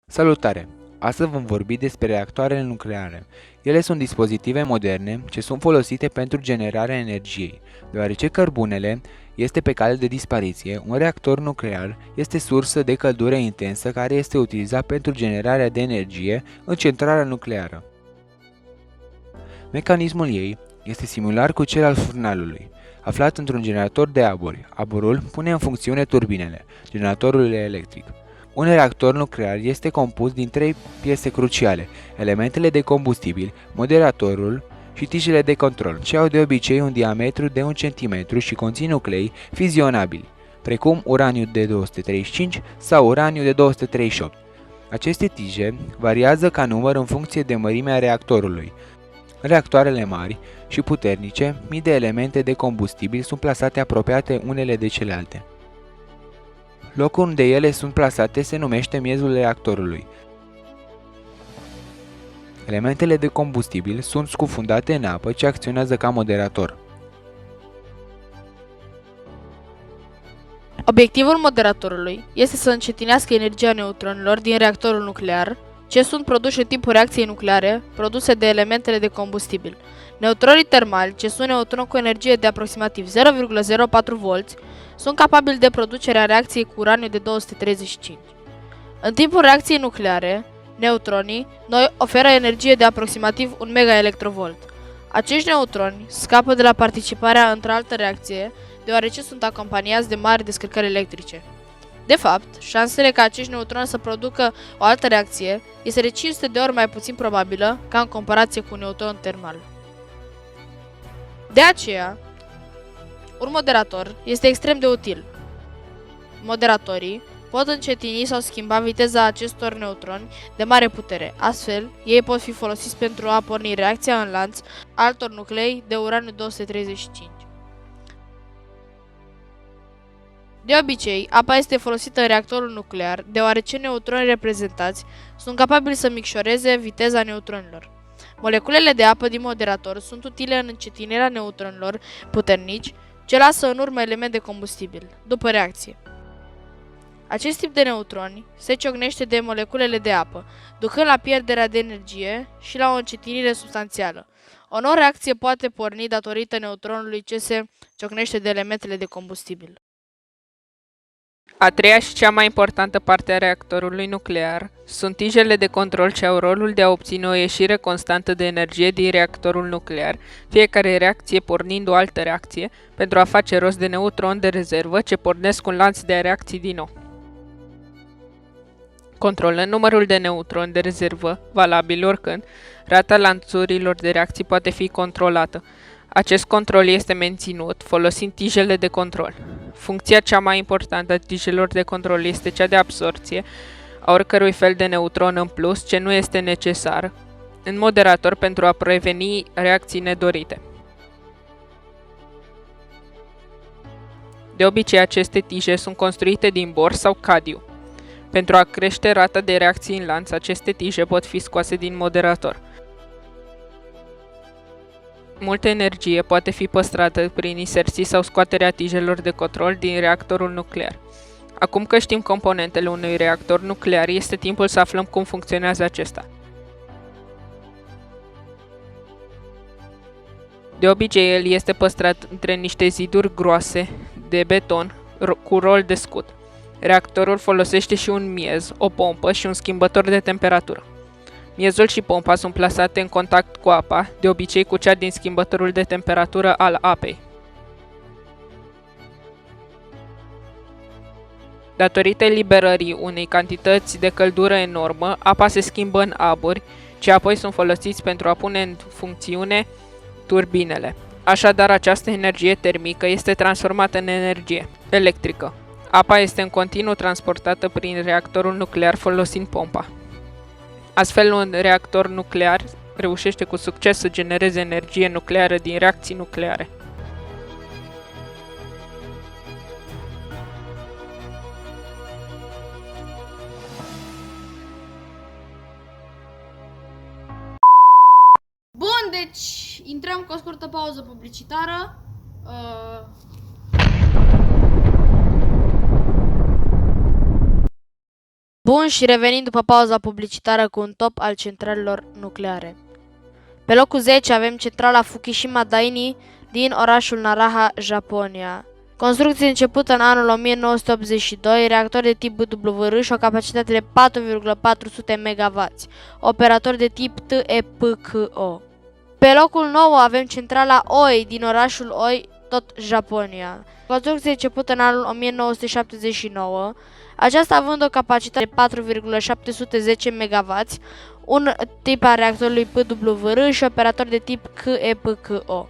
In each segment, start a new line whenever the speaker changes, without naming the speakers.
Salutare! Astăzi vom vorbi despre reactoarele nucleare. Ele sunt dispozitive moderne ce sunt folosite pentru generarea energiei. Deoarece cărbunele este pe cale de dispariție, un reactor nuclear este sursă de căldură intensă care este utilizat pentru generarea de energie în centrala nucleară. Mecanismul ei este similar cu cel al furnalului, aflat într-un generator de aburi. Aburul pune în funcțiune turbinele, generatorul electric. Un reactor nuclear este compus din trei piese cruciale: elementele de combustibil, moderatorul și tijele de control, ce au de obicei un diametru de 1 cm și conțin nuclei fizionabili, precum uraniu de 235 sau uraniu de 238. Aceste tije variază ca număr în funcție de mărimea reactorului. În reactoarele mari și puternice, mii de elemente de combustibil sunt plasate apropiate unele de celelalte. Locul unde ele sunt plasate se numește miezul reactorului. Elementele de combustibil sunt scufundate în apă ce acționează ca moderator.
Obiectivul moderatorului este să încetinească energia neutronilor din reactorul nuclear, ce sunt produși în timpul reacției nucleare produse de elementele de combustibil. Neutronii termali, ce sunt neutroni cu energie de aproximativ 0,04 V, sunt capabili de producerea reacției cu uraniu de 235. În timpul reacției nucleare, neutronii noi oferă energie de aproximativ 1 MeV. Acești neutroni scapă de la participarea într-o altă reacție, deoarece sunt acompaniați de mari descărcări electrice. De fapt, șansele ca acești neutroni să producă o altă reacție este de 500 de ori mai puțin probabilă ca în comparație cu un neutron termal. De aceea, un moderator este extrem de util. Moderatorii pot încetini sau schimba viteza acestor neutroni de mare putere. Astfel, ei pot fi folosiți pentru a porni reacția în lanț altor nuclei de uraniu 235. De obicei, apa este folosită în reactorul nuclear, deoarece neutronii reprezentați sunt capabili să micșoreze viteza neutronilor. Moleculele de apă din moderator sunt utile în încetinirea neutronilor puternici, ce lasă în urmă element de combustibil, după reacție. Acest tip de neutroni se ciocnește de moleculele de apă, ducând la pierderea de energie și la o încetinire substanțială. O nouă reacție poate porni datorită neutronului ce se ciocnește de elementele de combustibil.
A treia și cea mai importantă parte a reactorului nuclear sunt tijele de control ce au rolul de a obține o ieșire constantă de energie din reactorul nuclear, fiecare reacție pornind o altă reacție, pentru a face rost de neutroni de rezervă ce pornesc un lanț de reacții din nou. Controlând numărul de neutroni de rezervă, valabil oricând, rata lanțurilor de reacții poate fi controlată. Acest control este menținut folosind tijele de control. Funcția cea mai importantă a tijelor de control este cea de absorție a oricărui fel de neutron în plus ce nu este necesar în moderator pentru a preveni reacții nedorite. De obicei, aceste tije sunt construite din bor sau cadiu. Pentru a crește rata de reacții în lanț, aceste tije pot fi scoase din moderator. Multă energie poate fi păstrată prin inserții sau scoaterea tijelor de control din reactorul nuclear. Acum că știm componentele unui reactor nuclear, este timpul să aflăm cum funcționează acesta. De obicei, el este păstrat între niște ziduri groase de beton cu rol de scut. Reactorul folosește și un miez, o pompă și un schimbător de temperatură. Miezul și pompa sunt plasate în contact cu apa, de obicei cu cea din schimbătorul de temperatură al apei. Datorită eliberării unei cantități de căldură enormă, apa se schimbă în aburi, ce apoi sunt folosiți pentru a pune în funcțiune turbinele. Așadar, această energie termică este transformată în energie electrică. Apa este în continuu transportată prin reactorul nuclear folosind pompa. Astfel, un reactor nuclear reușește cu succes să genereze energie nucleară din reacții nucleare.
Bun, deci intrăm cu o scurtă pauză publicitară. Bun, și revenind după pauza publicitară cu un top al centralelor nucleare. Pe locul 10 avem centrala Fukushima Daini din orașul Naraha, Japonia. Construcție începută în anul 1982, reactor de tip BWR și o capacitate de 4,400 MW, operator de tip TEPCO. Pe locul 9 avem centrala Oi din orașul Oi, tot Japonia. Construcție începută în anul 1979, aceasta având o capacitate de 4,710 MW, un tip al reactorului PWR și operator de tip KEPCO.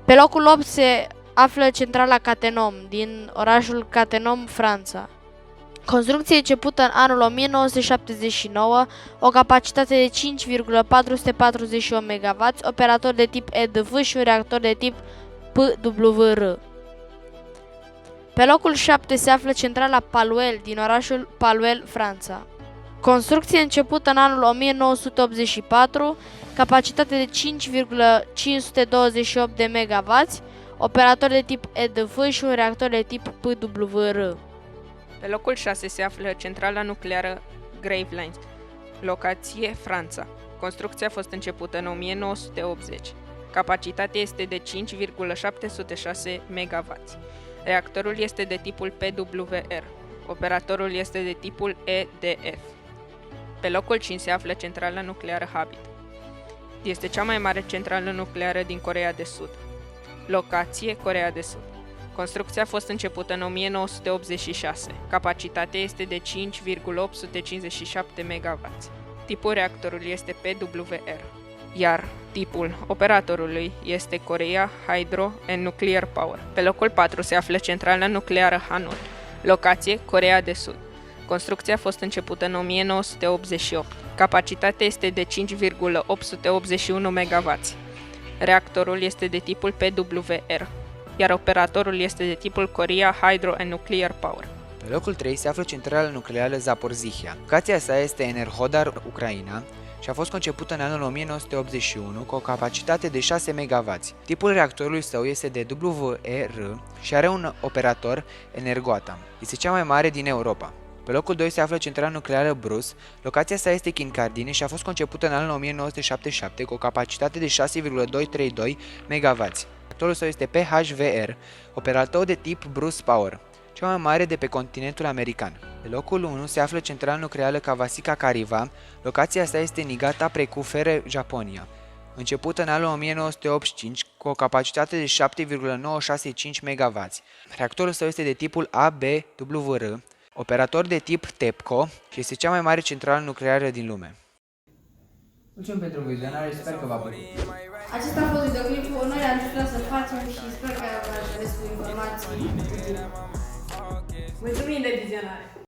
Pe locul 8 se află centrala Cattenom din orașul Cattenom, Franța. Construcție începută în anul 1979, o capacitate de 5,448 MW, operator de tip EDV și un reactor de tip PWR. Pe locul 7 se află centrala Paluel din orașul Paluel, Franța. Construcție începută în anul 1984, capacitate de 5,528 de MW, operator de tip EDV și un reactor de tip PWR.
Pe locul 6 se află centrala nucleară Gravelines, locație Franța. Construcția a fost începută în 1980. Capacitatea este de 5,706 MW. Reactorul este de tipul PWR. Operatorul este de tipul EDF. Pe locul 5 se află centrala nucleară Habit. Este cea mai mare centrală nucleară din Coreea de Sud. Locație Coreea de Sud. Construcția a fost începută în 1986. Capacitatea este de 5,857 MW. Tipul reactorului este PWR, iar tipul operatorului este Korea Hydro and Nuclear Power. Pe locul 4 se află centrala nucleară Hanul. Locație Coreea de Sud. Construcția a fost începută în 1988. Capacitatea este de 5,881 MW. Reactorul este de tipul PWR, iar operatorul este de tipul Korea Hydro and Nuclear Power.
Pe locul 3 se află centrala nucleară Zaporizhia. Locația sa este Enerhodar, Ucraina, și a fost concepută în anul 1981 cu o capacitate de 6 MW. Tipul reactorului său este de WER și are un operator Energoatom. Este cea mai mare din Europa. Pe locul 2 se află centrala nucleară Bruce. Locația sa este Kincardine și a fost concepută în anul 1977 cu o capacitate de 6,232 MW. Reactorul său este PHVR, operator de tip Bruce Power, cea mai mare de pe continentul american. Pe locul 1 se află centrala nucleară Kawasaki Kariwa. Locația sa este Niigata Prefecture, Japonia. Începută în anul 1985 cu o capacitate de 7,965 MW. Reactorul său este de tipul ABWR, operator de tip TEPCO și este cea mai mare centrală nucleară din lume. Mulțumim pentru vizionare, sper că v-a plăcut.
Acesta a fost videoclipul, noi am încercat să facem și sper că v-ați cu informații.
Mulțumim de vizionare!